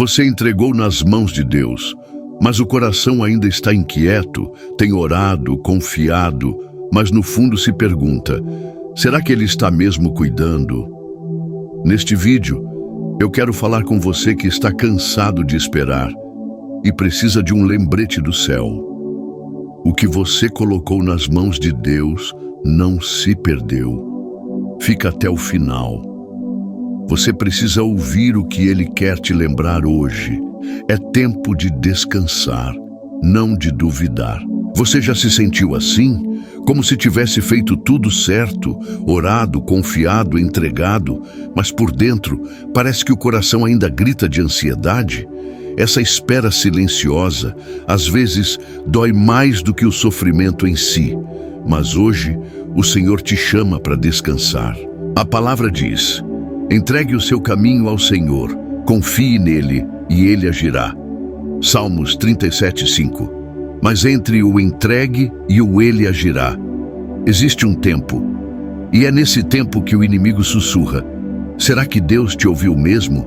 Você entregou nas mãos de Deus, mas o coração ainda está inquieto, tem orado, confiado, mas no fundo se pergunta: será que Ele está mesmo cuidando? Neste vídeo, eu quero falar com você que está cansado de esperar e precisa de um lembrete do céu. O que você colocou nas mãos de Deus não se perdeu. Fica até o final. Você precisa ouvir o que Ele quer te lembrar hoje. É tempo de descansar, não de duvidar. Você já se sentiu assim? Como se tivesse feito tudo certo, orado, confiado, entregado, mas por dentro parece que o coração ainda grita de ansiedade? Essa espera silenciosa, às vezes, dói mais do que o sofrimento em si. Mas hoje, o Senhor te chama para descansar. A palavra diz: entregue o seu caminho ao Senhor, confie nele e ele agirá. Salmos 37:5. Mas entre o entregue e o ele agirá, existe um tempo. E é nesse tempo que o inimigo sussurra: será que Deus te ouviu mesmo?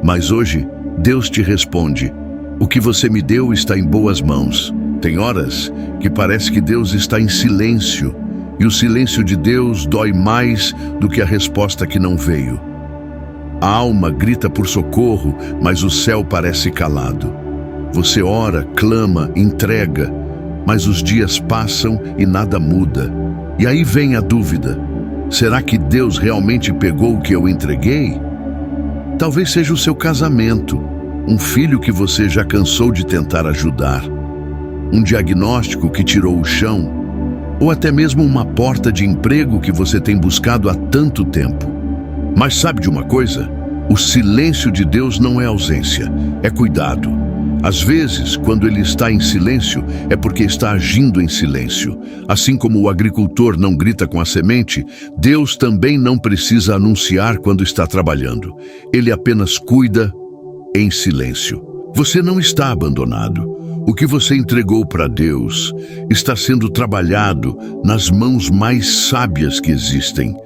Mas hoje, Deus te responde: o que você me deu está em boas mãos. Tem horas que parece que Deus está em silêncio, e o silêncio de Deus dói mais do que a resposta que não veio. A alma grita por socorro, mas o céu parece calado. Você ora, clama, entrega, mas os dias passam e nada muda. E aí vem a dúvida: será que Deus realmente pegou o que eu entreguei? Talvez seja o seu casamento, um filho que você já cansou de tentar ajudar, um diagnóstico que tirou o chão, ou até mesmo uma porta de emprego que você tem buscado há tanto tempo. Mas sabe de uma coisa? O silêncio de Deus não é ausência, é cuidado. Às vezes, quando Ele está em silêncio, é porque está agindo em silêncio. Assim como o agricultor não grita com a semente, Deus também não precisa anunciar quando está trabalhando. Ele apenas cuida em silêncio. Você não está abandonado. O que você entregou para Deus está sendo trabalhado nas mãos mais sábias que existem.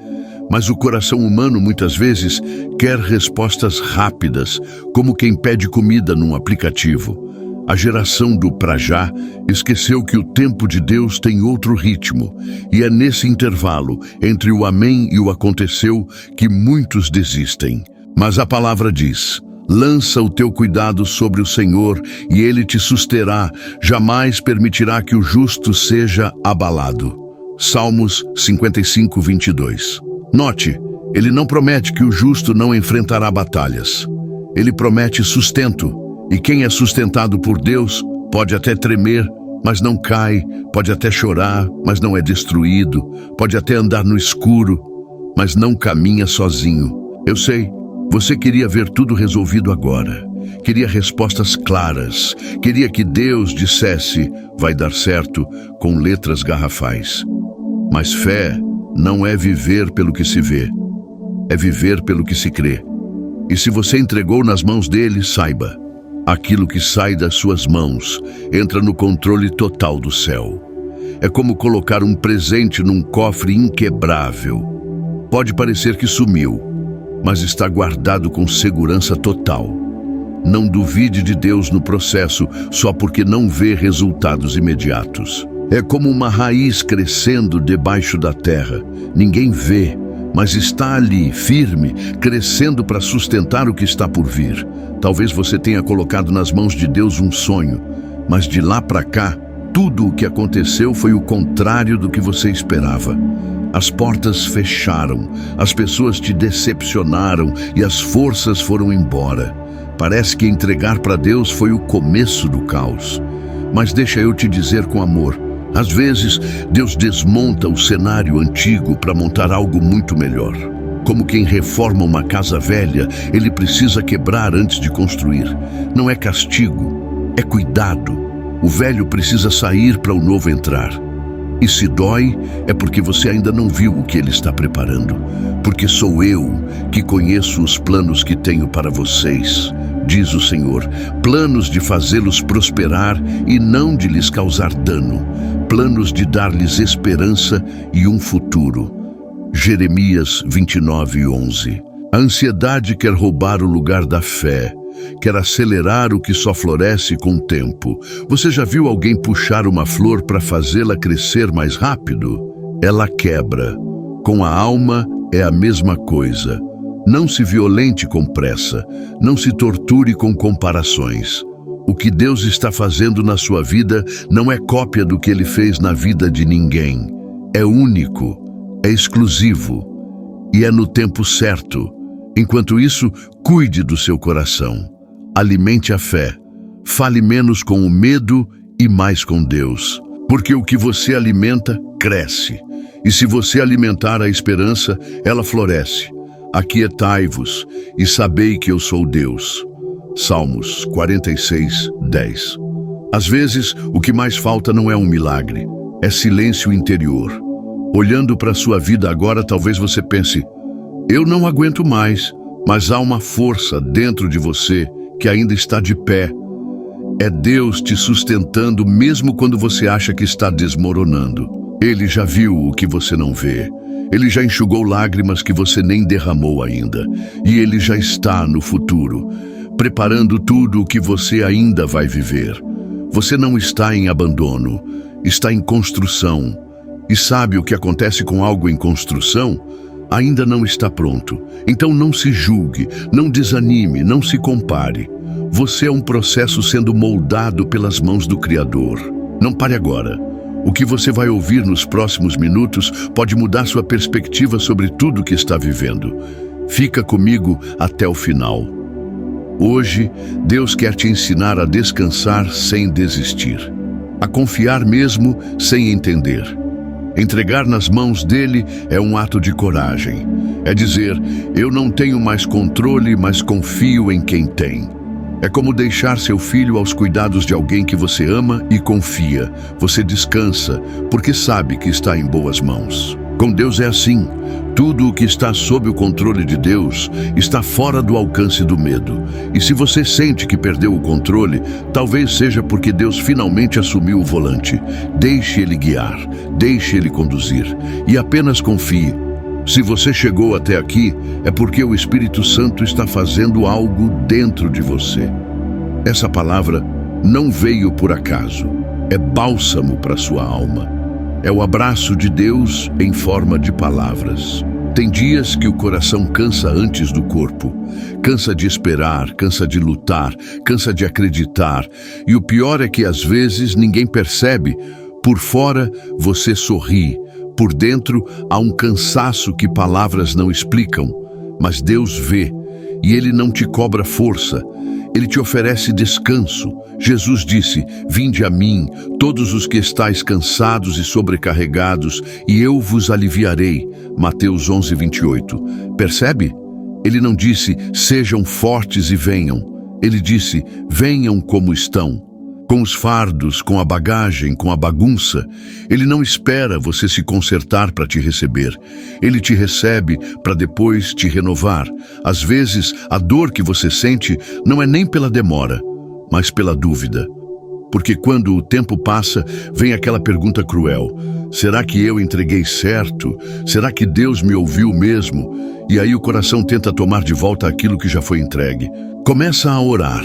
Mas o coração humano muitas vezes quer respostas rápidas, como quem pede comida num aplicativo. A geração do pra já esqueceu que o tempo de Deus tem outro ritmo, e é nesse intervalo, entre o amém e o aconteceu, que muitos desistem. Mas a palavra diz: lança o teu cuidado sobre o Senhor e Ele te susterá, jamais permitirá que o justo seja abalado. Salmos 55:22. Note, Ele não promete que o justo não enfrentará batalhas. Ele promete sustento, e quem é sustentado por Deus pode até tremer, mas não cai, pode até chorar, mas não é destruído, pode até andar no escuro, mas não caminha sozinho. Eu sei, você queria ver tudo resolvido agora, queria respostas claras, queria que Deus dissesse: vai dar certo, com letras garrafais. Mas fé não é viver pelo que se vê, é viver pelo que se crê. E se você entregou nas mãos dele, saiba, aquilo que sai das suas mãos entra no controle total do céu. É como colocar um presente num cofre inquebrável. Pode parecer que sumiu, mas está guardado com segurança total. Não duvide de Deus no processo só porque não vê resultados imediatos. É como uma raiz crescendo debaixo da terra. Ninguém vê, mas está ali, firme, crescendo para sustentar o que está por vir. Talvez você tenha colocado nas mãos de Deus um sonho, mas de lá para cá, tudo o que aconteceu foi o contrário do que você esperava. As portas fecharam, as pessoas te decepcionaram e as forças foram embora. Parece que entregar para Deus foi o começo do caos. Mas deixa eu te dizer com amor: às vezes, Deus desmonta o cenário antigo para montar algo muito melhor. Como quem reforma uma casa velha, ele precisa quebrar antes de construir. Não é castigo, é cuidado. O velho precisa sair para o novo entrar. E se dói, é porque você ainda não viu o que Ele está preparando. Porque sou eu que conheço os planos que tenho para vocês, diz o Senhor, planos de fazê-los prosperar e não de lhes causar dano, planos de dar-lhes esperança e um futuro. Jeremias 29:11. A ansiedade quer roubar o lugar da fé, quer acelerar o que só floresce com o tempo. Você já viu alguém puxar uma flor para fazê-la crescer mais rápido? Ela quebra. Com a alma é a mesma coisa. Não se violente com pressa, não se torture com comparações. O que Deus está fazendo na sua vida não é cópia do que Ele fez na vida de ninguém. É único, é exclusivo e é no tempo certo. Enquanto isso, cuide do seu coração. Alimente a fé. Fale menos com o medo e mais com Deus. Porque o que você alimenta, cresce. E se você alimentar a esperança, ela floresce. Aquietai-vos e sabei que eu sou Deus. Salmos 46, 10. Às vezes, o que mais falta não é um milagre, é silêncio interior. Olhando para a sua vida agora, talvez você pense: eu não aguento mais, mas há uma força dentro de você que ainda está de pé. É Deus te sustentando mesmo quando você acha que está desmoronando. Ele já viu o que você não vê. Ele já enxugou lágrimas que você nem derramou ainda. E Ele já está no futuro, preparando tudo o que você ainda vai viver. Você não está em abandono, está em construção. E sabe o que acontece com algo em construção? Ainda não está pronto. Então não se julgue, não desanime, não se compare. Você é um processo sendo moldado pelas mãos do Criador. Não pare agora. O que você vai ouvir nos próximos minutos pode mudar sua perspectiva sobre tudo que está vivendo. Fica comigo até o final. Hoje, Deus quer te ensinar a descansar sem desistir, a confiar mesmo sem entender. Entregar nas mãos dele é um ato de coragem. É dizer: eu não tenho mais controle, mas confio em quem tem. É como deixar seu filho aos cuidados de alguém que você ama e confia. Você descansa, porque sabe que está em boas mãos. Com Deus é assim. Tudo o que está sob o controle de Deus está fora do alcance do medo. E se você sente que perdeu o controle, talvez seja porque Deus finalmente assumiu o volante. Deixe Ele guiar, deixe Ele conduzir e apenas confie. Se você chegou até aqui, é porque o Espírito Santo está fazendo algo dentro de você. Essa palavra não veio por acaso. É bálsamo para sua alma. É o abraço de Deus em forma de palavras. Tem dias que o coração cansa antes do corpo. Cansa de esperar, cansa de lutar, cansa de acreditar. E o pior é que às vezes ninguém percebe. Por fora você sorri. Por dentro há um cansaço que palavras não explicam. Mas Deus vê. E Ele não te cobra força. Ele te oferece descanso. Jesus disse: vinde a mim, todos os que estáis cansados e sobrecarregados, e eu vos aliviarei. Mateus 11, 28. Percebe? Ele não disse: sejam fortes e venham. Ele disse: venham como estão. Com os fardos, com a bagagem, com a bagunça. Ele não espera você se consertar para te receber. Ele te recebe para depois te renovar. Às vezes, a dor que você sente não é nem pela demora, mas pela dúvida. Porque quando o tempo passa, vem aquela pergunta cruel: será que eu entreguei certo? Será que Deus me ouviu mesmo? E aí o coração tenta tomar de volta aquilo que já foi entregue. Começa a orar.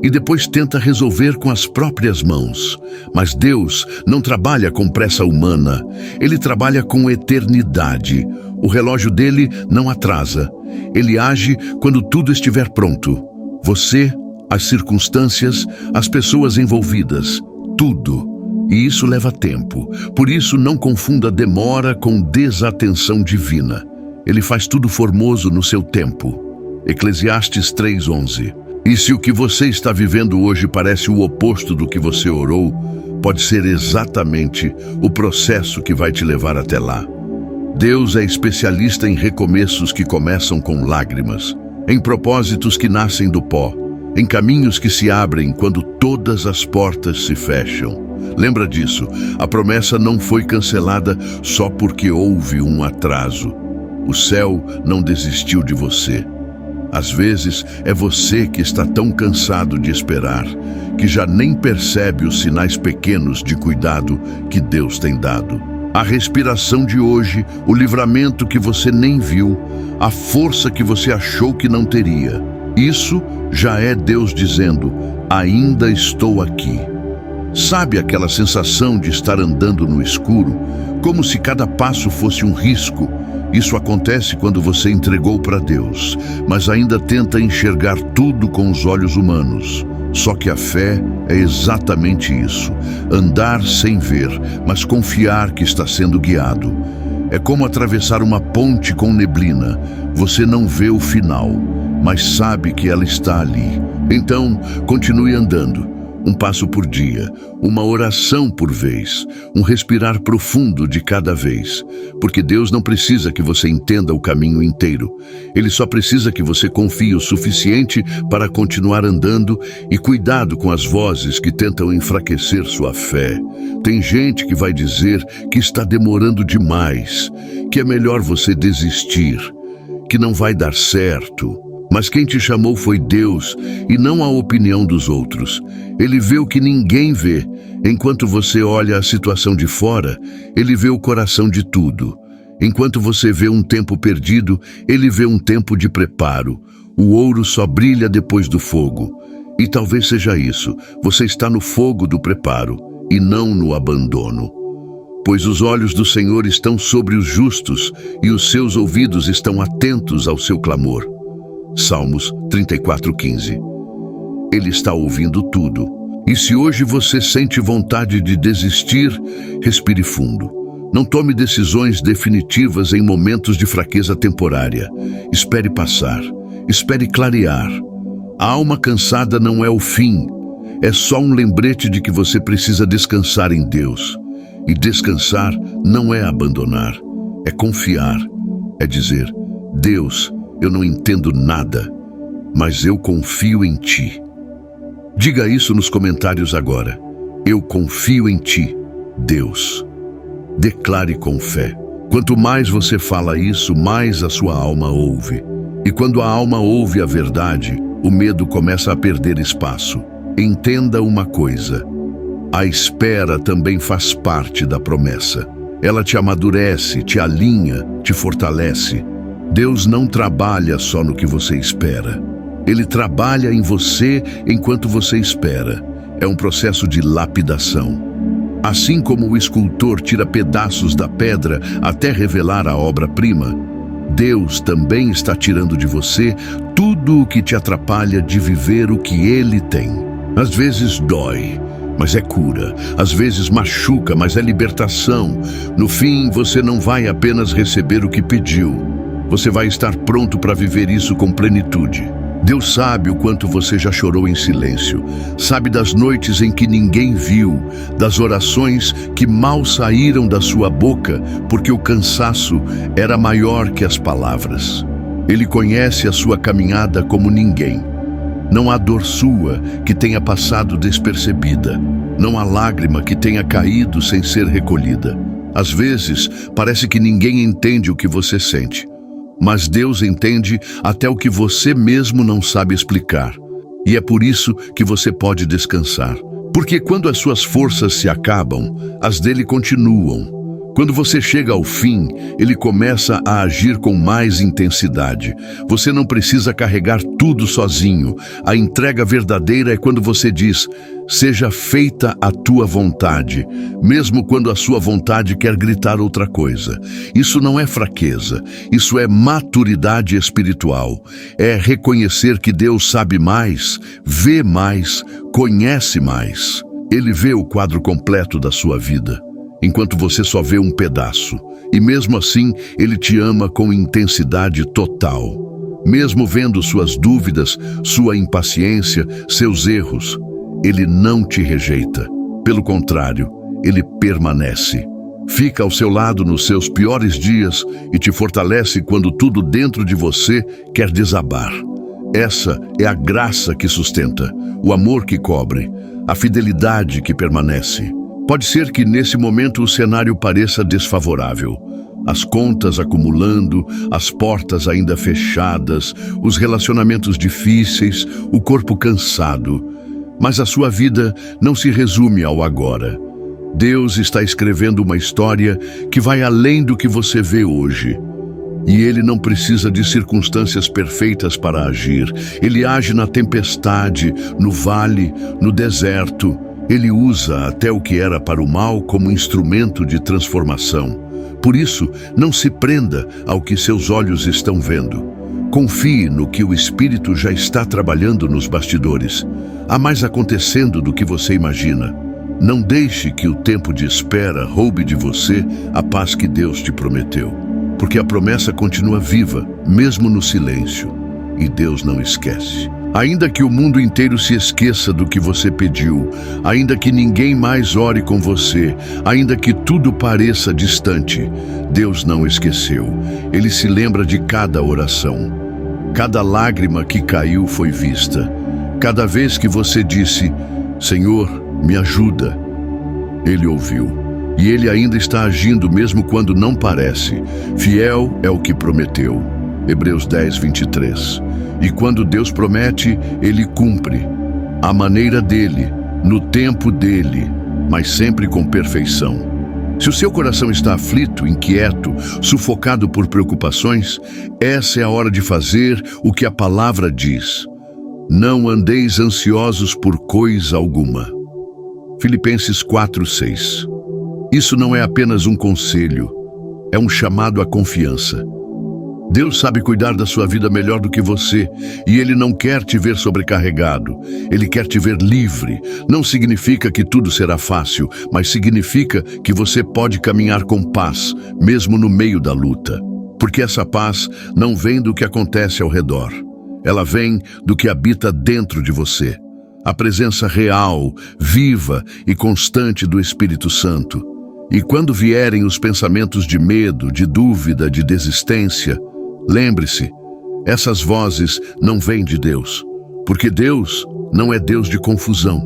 E depois tenta resolver com as próprias mãos. Mas Deus não trabalha com pressa humana. Ele trabalha com eternidade. O relógio dele não atrasa. Ele age quando tudo estiver pronto. Você, as circunstâncias, as pessoas envolvidas, tudo. E isso leva tempo. Por isso não confunda demora com desatenção divina. Ele faz tudo formoso no seu tempo. Eclesiastes 3:11. E se o que você está vivendo hoje parece o oposto do que você orou, pode ser exatamente o processo que vai te levar até lá. Deus é especialista em recomeços que começam com lágrimas, em propósitos que nascem do pó, em caminhos que se abrem quando todas as portas se fecham. Lembra disso, a promessa não foi cancelada só porque houve um atraso. O céu não desistiu de você. Às vezes, é você que está tão cansado de esperar, que já nem percebe os sinais pequenos de cuidado que Deus tem dado. A respiração de hoje, o livramento que você nem viu, a força que você achou que não teria. Isso já é Deus dizendo: ainda estou aqui. Sabe aquela sensação de estar andando no escuro, como se cada passo fosse um risco? Isso acontece quando você entregou para Deus, mas ainda tenta enxergar tudo com os olhos humanos. Só que a fé é exatamente isso: andar sem ver, mas confiar que está sendo guiado. É como atravessar uma ponte com neblina. Você não vê o final, mas sabe que ela está ali. Então, continue andando, um passo por dia, uma oração por vez, um respirar profundo de cada vez. Porque Deus não precisa que você entenda o caminho inteiro. Ele só precisa que você confie o suficiente para continuar andando, e cuidado com as vozes que tentam enfraquecer sua fé. Tem gente que vai dizer que está demorando demais, que é melhor você desistir, que não vai dar certo. Mas quem te chamou foi Deus e não a opinião dos outros. Ele vê o que ninguém vê. Enquanto você olha a situação de fora, Ele vê o coração de tudo. Enquanto você vê um tempo perdido, Ele vê um tempo de preparo. O ouro só brilha depois do fogo. E talvez seja isso: você está no fogo do preparo e não no abandono. Pois os olhos do Senhor estão sobre os justos e os seus ouvidos estão atentos ao seu clamor. Salmos 34:15. Ele está ouvindo tudo. E se hoje você sente vontade de desistir, respire fundo. Não tome decisões definitivas em momentos de fraqueza temporária. Espere passar. Espere clarear. A alma cansada não é o fim. É só um lembrete de que você precisa descansar em Deus. E descansar não é abandonar. É confiar. É dizer: Deus, eu não entendo nada, mas eu confio em Ti. Diga isso nos comentários agora. Eu confio em Ti, Deus. Declare com fé. Quanto mais você fala isso, mais a sua alma ouve. E quando a alma ouve a verdade, o medo começa a perder espaço. Entenda uma coisa: a espera também faz parte da promessa. Ela te amadurece, te alinha, te fortalece. Deus não trabalha só no que você espera. Ele trabalha em você enquanto você espera. É um processo de lapidação. Assim como o escultor tira pedaços da pedra até revelar a obra-prima, Deus também está tirando de você tudo o que te atrapalha de viver o que Ele tem. Às vezes dói, mas é cura. Às vezes machuca, mas é libertação. No fim, você não vai apenas receber o que pediu. Você vai estar pronto para viver isso com plenitude. Deus sabe o quanto você já chorou em silêncio. Sabe das noites em que ninguém viu, das orações que mal saíram da sua boca porque o cansaço era maior que as palavras. Ele conhece a sua caminhada como ninguém. Não há dor sua que tenha passado despercebida. Não há lágrima que tenha caído sem ser recolhida. Às vezes, parece que ninguém entende o que você sente. Mas Deus entende até o que você mesmo não sabe explicar. E é por isso que você pode descansar. Porque quando as suas forças se acabam, as dele continuam. Quando você chega ao fim, ele começa a agir com mais intensidade. Você não precisa carregar tudo sozinho. A entrega verdadeira é quando você diz: seja feita a tua vontade, mesmo quando a sua vontade quer gritar outra coisa. Isso não é fraqueza, isso é maturidade espiritual. É reconhecer que Deus sabe mais, vê mais, conhece mais. Ele vê o quadro completo da sua vida, enquanto você só vê um pedaço. E mesmo assim, Ele te ama com intensidade total. Mesmo vendo suas dúvidas, sua impaciência, seus erros, Ele não te rejeita. Pelo contrário, Ele permanece. Fica ao seu lado nos seus piores dias e te fortalece quando tudo dentro de você quer desabar. Essa é a graça que sustenta, o amor que cobre, a fidelidade que permanece. Pode ser que nesse momento o cenário pareça desfavorável. As contas acumulando, as portas ainda fechadas, os relacionamentos difíceis, o corpo cansado. Mas a sua vida não se resume ao agora. Deus está escrevendo uma história que vai além do que você vê hoje. E ele não precisa de circunstâncias perfeitas para agir. Ele age na tempestade, no vale, no deserto. Ele usa até o que era para o mal como instrumento de transformação. Por isso, não se prenda ao que seus olhos estão vendo. Confie no que o Espírito já está trabalhando nos bastidores. Há mais acontecendo do que você imagina. Não deixe que o tempo de espera roube de você a paz que Deus te prometeu. Porque a promessa continua viva, mesmo no silêncio. E Deus não esquece. Ainda que o mundo inteiro se esqueça do que você pediu, ainda que ninguém mais ore com você, ainda que tudo pareça distante, Deus não esqueceu. Ele se lembra de cada oração. Cada lágrima que caiu foi vista. Cada vez que você disse, Senhor, me ajuda, Ele ouviu. E Ele ainda está agindo mesmo quando não parece. Fiel é o que prometeu. Hebreus 10, 23. E quando Deus promete, Ele cumpre. À maneira dEle, no tempo dEle, mas sempre com perfeição. Se o seu coração está aflito, inquieto, sufocado por preocupações, essa é a hora de fazer o que a palavra diz. Não andeis ansiosos por coisa alguma. Filipenses 4, 6. Isso não é apenas um conselho, é um chamado à confiança. Deus sabe cuidar da sua vida melhor do que você, e Ele não quer te ver sobrecarregado. Ele quer te ver livre. Não significa que tudo será fácil, mas significa que você pode caminhar com paz, mesmo no meio da luta. Porque essa paz não vem do que acontece ao redor. Ela vem do que habita dentro de você. A presença real, viva e constante do Espírito Santo. E quando vierem os pensamentos de medo, de dúvida, de desistência, lembre-se, essas vozes não vêm de Deus, porque Deus não é Deus de confusão.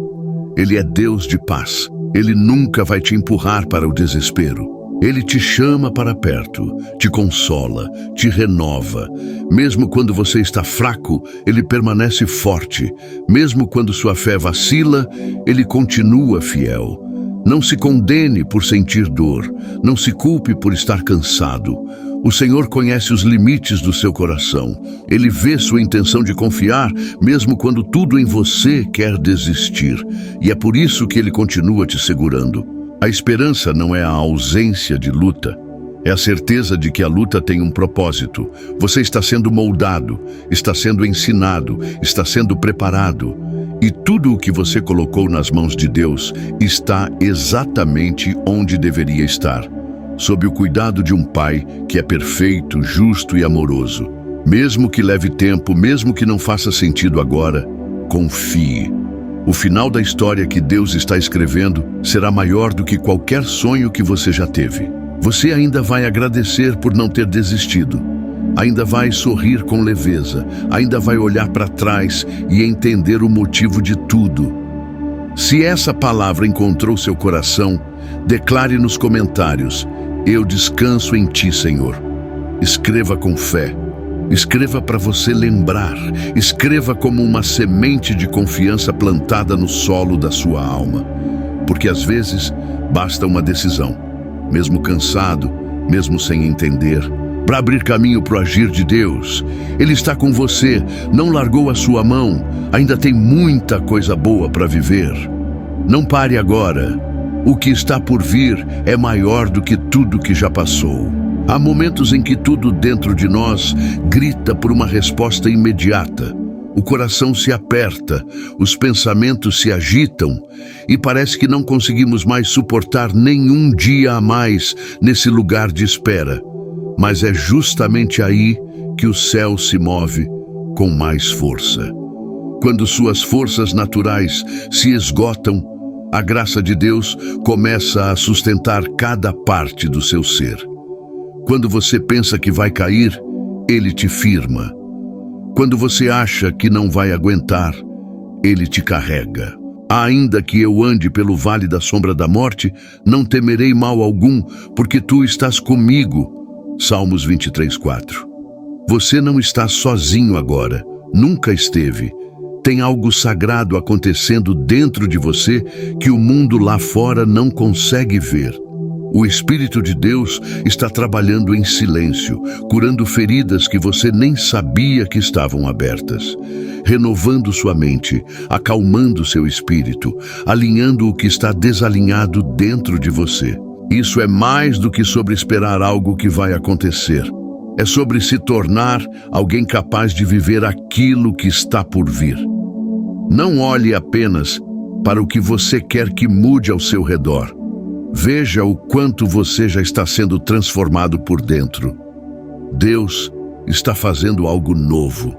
Ele é Deus de paz. Ele nunca vai te empurrar para o desespero. Ele te chama para perto, te consola, te renova. Mesmo quando você está fraco, Ele permanece forte. Mesmo quando sua fé vacila, Ele continua fiel. Não se condene por sentir dor, não se culpe por estar cansado. O Senhor conhece os limites do seu coração. Ele vê sua intenção de confiar, mesmo quando tudo em você quer desistir. E é por isso que Ele continua te segurando. A esperança não é a ausência de luta. É a certeza de que a luta tem um propósito. Você está sendo moldado, está sendo ensinado, está sendo preparado. E tudo o que você colocou nas mãos de Deus está exatamente onde deveria estar, sob o cuidado de um Pai que é perfeito, justo e amoroso. Mesmo que leve tempo, mesmo que não faça sentido agora, confie. O final da história que Deus está escrevendo será maior do que qualquer sonho que você já teve. Você ainda vai agradecer por não ter desistido. Ainda vai sorrir com leveza, ainda vai olhar para trás e entender o motivo de tudo. Se essa palavra encontrou seu coração, declare nos comentários: eu descanso em Ti, Senhor. Escreva com fé. Escreva para você lembrar. Escreva como uma semente de confiança plantada no solo da sua alma. Porque às vezes basta uma decisão, mesmo cansado, mesmo sem entender, para abrir caminho para o agir de Deus. Ele está com você, não largou a sua mão, ainda tem muita coisa boa para viver. Não pare agora. O que está por vir é maior do que tudo que já passou. Há momentos em que tudo dentro de nós grita por uma resposta imediata. O coração se aperta, os pensamentos se agitam e parece que não conseguimos mais suportar nenhum dia a mais nesse lugar de espera. Mas é justamente aí que o céu se move com mais força. Quando suas forças naturais se esgotam, a graça de Deus começa a sustentar cada parte do seu ser. Quando você pensa que vai cair, Ele te firma. Quando você acha que não vai aguentar, Ele te carrega. Ainda que eu ande pelo vale da sombra da morte, não temerei mal algum, porque Tu estás comigo. Salmos 23, 4. Você não está sozinho agora, nunca esteve. Tem algo sagrado acontecendo dentro de você que o mundo lá fora não consegue ver. O Espírito de Deus está trabalhando em silêncio, curando feridas que você nem sabia que estavam abertas, renovando sua mente, acalmando seu espírito, alinhando o que está desalinhado dentro de você. Isso é mais do que sobre esperar algo que vai acontecer. É sobre se tornar alguém capaz de viver aquilo que está por vir. Não olhe apenas para o que você quer que mude ao seu redor. Veja o quanto você já está sendo transformado por dentro. Deus está fazendo algo novo.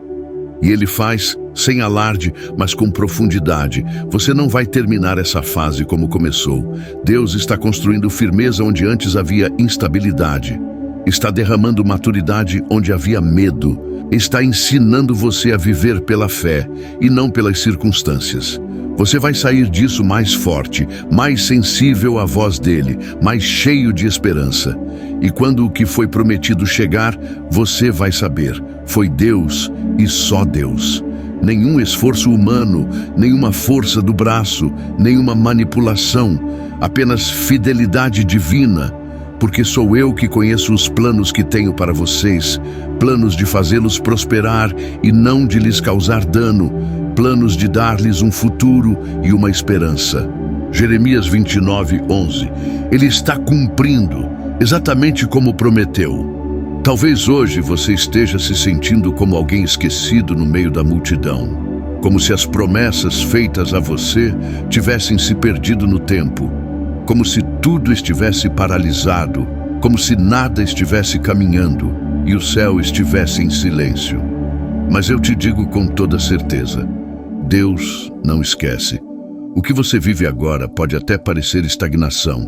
E Ele faz sem alarde, mas com profundidade. Você não vai terminar essa fase como começou. Deus está construindo firmeza onde antes havia instabilidade. Está derramando maturidade onde havia medo. Está ensinando você a viver pela fé e não pelas circunstâncias. Você vai sair disso mais forte, mais sensível à voz dele, mais cheio de esperança. E quando o que foi prometido chegar, você vai saber, foi Deus e só Deus. Nenhum esforço humano, nenhuma força do braço, nenhuma manipulação, apenas fidelidade divina. Porque sou eu que conheço os planos que tenho para vocês, planos de fazê-los prosperar e não de lhes causar dano, planos de dar-lhes um futuro e uma esperança. Jeremias 29:11. Ele está cumprindo, exatamente como prometeu. Talvez hoje você esteja se sentindo como alguém esquecido no meio da multidão, como se as promessas feitas a você tivessem se perdido no tempo, como se tudo estivesse paralisado, como se nada estivesse caminhando e o céu estivesse em silêncio. Mas eu te digo com toda certeza, Deus não esquece. O que você vive agora pode até parecer estagnação,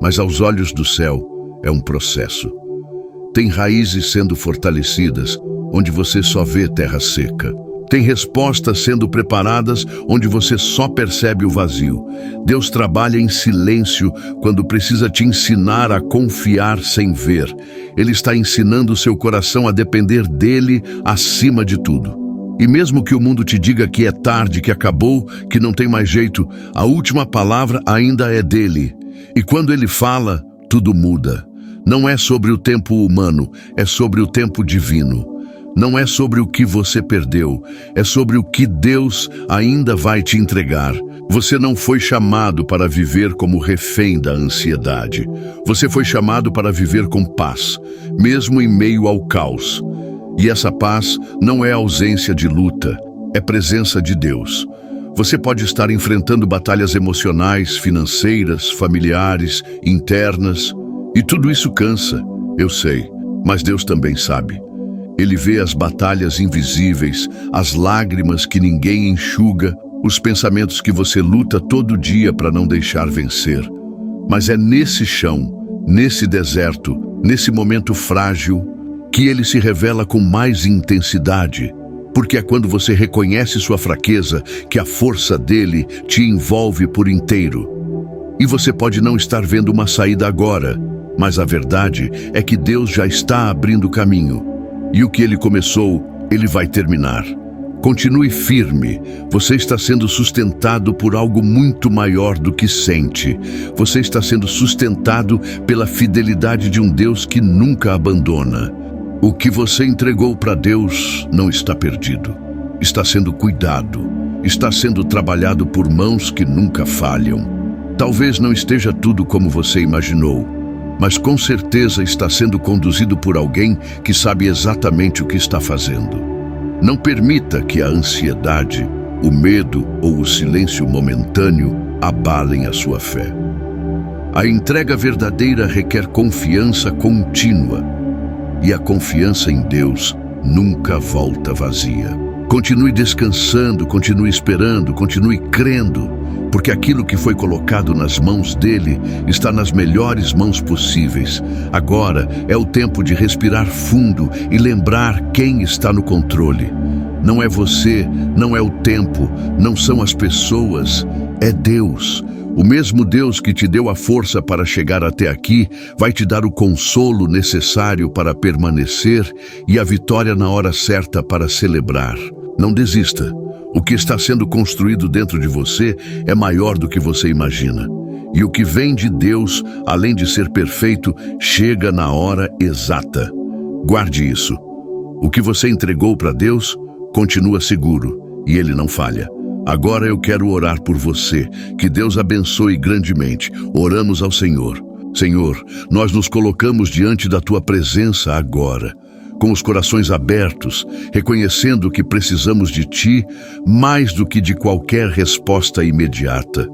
mas aos olhos do céu é um processo. Tem raízes sendo fortalecidas onde você só vê terra seca. Tem respostas sendo preparadas onde você só percebe o vazio. Deus trabalha em silêncio quando precisa te ensinar a confiar sem ver. Ele está ensinando o seu coração a depender dele acima de tudo. E mesmo que o mundo te diga que é tarde, que acabou, que não tem mais jeito, a última palavra ainda é dele. E quando ele fala, tudo muda. Não é sobre o tempo humano, é sobre o tempo divino. Não é sobre o que você perdeu, é sobre o que Deus ainda vai te entregar. Você não foi chamado para viver como refém da ansiedade. Você foi chamado para viver com paz, mesmo em meio ao caos. E essa paz não é ausência de luta, é presença de Deus. Você pode estar enfrentando batalhas emocionais, financeiras, familiares, internas, e tudo isso cansa, eu sei, mas Deus também sabe. Ele vê as batalhas invisíveis, as lágrimas que ninguém enxuga, os pensamentos que você luta todo dia para não deixar vencer. Mas é nesse chão, nesse deserto, nesse momento frágil, que ele se revela com mais intensidade. Porque é quando você reconhece sua fraqueza que a força dele te envolve por inteiro. E você pode não estar vendo uma saída agora, mas a verdade é que Deus já está abrindo caminho. E o que ele começou, ele vai terminar. Continue firme. Você está sendo sustentado por algo muito maior do que sente. Você está sendo sustentado pela fidelidade de um Deus que nunca abandona. O que você entregou para Deus não está perdido. Está sendo cuidado. Está sendo trabalhado por mãos que nunca falham. Talvez não esteja tudo como você imaginou, mas com certeza está sendo conduzido por alguém que sabe exatamente o que está fazendo. Não permita que a ansiedade, o medo ou o silêncio momentâneo abalem a sua fé. A entrega verdadeira requer confiança contínua, e a confiança em Deus nunca volta vazia. Continue descansando, continue esperando, continue crendo, porque aquilo que foi colocado nas mãos dele está nas melhores mãos possíveis. Agora é o tempo de respirar fundo e lembrar quem está no controle. Não é você, não é o tempo, não são as pessoas, é Deus. O mesmo Deus que te deu a força para chegar até aqui vai te dar o consolo necessário para permanecer e a vitória na hora certa para celebrar. Não desista. O que está sendo construído dentro de você é maior do que você imagina. E o que vem de Deus, além de ser perfeito, chega na hora exata. Guarde isso. O que você entregou para Deus continua seguro e Ele não falha. Agora eu quero orar por você. Que Deus abençoe grandemente. Oramos ao Senhor. Senhor, nós nos colocamos diante da Tua presença agora, com os corações abertos, reconhecendo que precisamos de Ti mais do que de qualquer resposta imediata.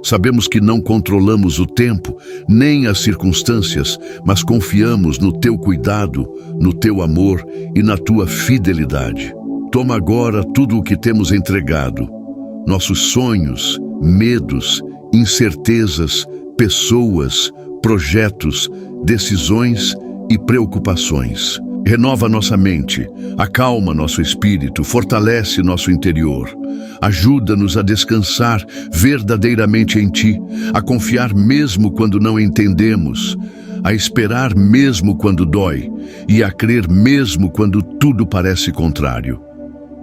Sabemos que não controlamos o tempo, nem as circunstâncias, mas confiamos no Teu cuidado, no Teu amor e na Tua fidelidade. Toma agora tudo o que temos entregado, nossos sonhos, medos, incertezas, pessoas, projetos, decisões e preocupações. Renova nossa mente, acalma nosso espírito, fortalece nosso interior. Ajuda-nos a descansar verdadeiramente em Ti, a confiar mesmo quando não entendemos, a esperar mesmo quando dói e a crer mesmo quando tudo parece contrário.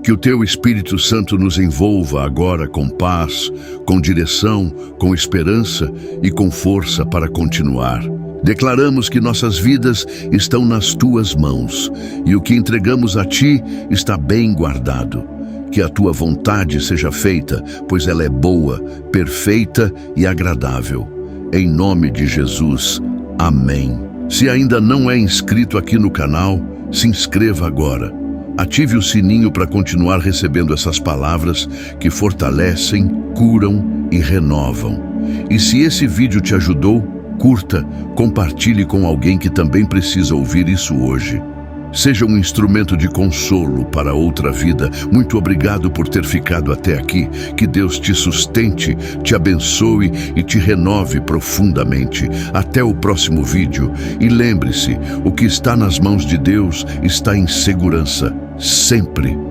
Que o Teu Espírito Santo nos envolva agora com paz, com direção, com esperança e com força para continuar. Declaramos que nossas vidas estão nas Tuas mãos e o que entregamos a Ti está bem guardado. Que a Tua vontade seja feita, pois ela é boa, perfeita e agradável. Em nome de Jesus, amém. Se ainda não é inscrito aqui no canal, se inscreva agora. Ative o sininho para continuar recebendo essas palavras que fortalecem, curam e renovam. E se esse vídeo te ajudou, curta, compartilhe com alguém que também precisa ouvir isso hoje. Seja um instrumento de consolo para outra vida. Muito obrigado por ter ficado até aqui. Que Deus te sustente, te abençoe e te renove profundamente. Até o próximo vídeo. E lembre-se, o que está nas mãos de Deus está em segurança, sempre.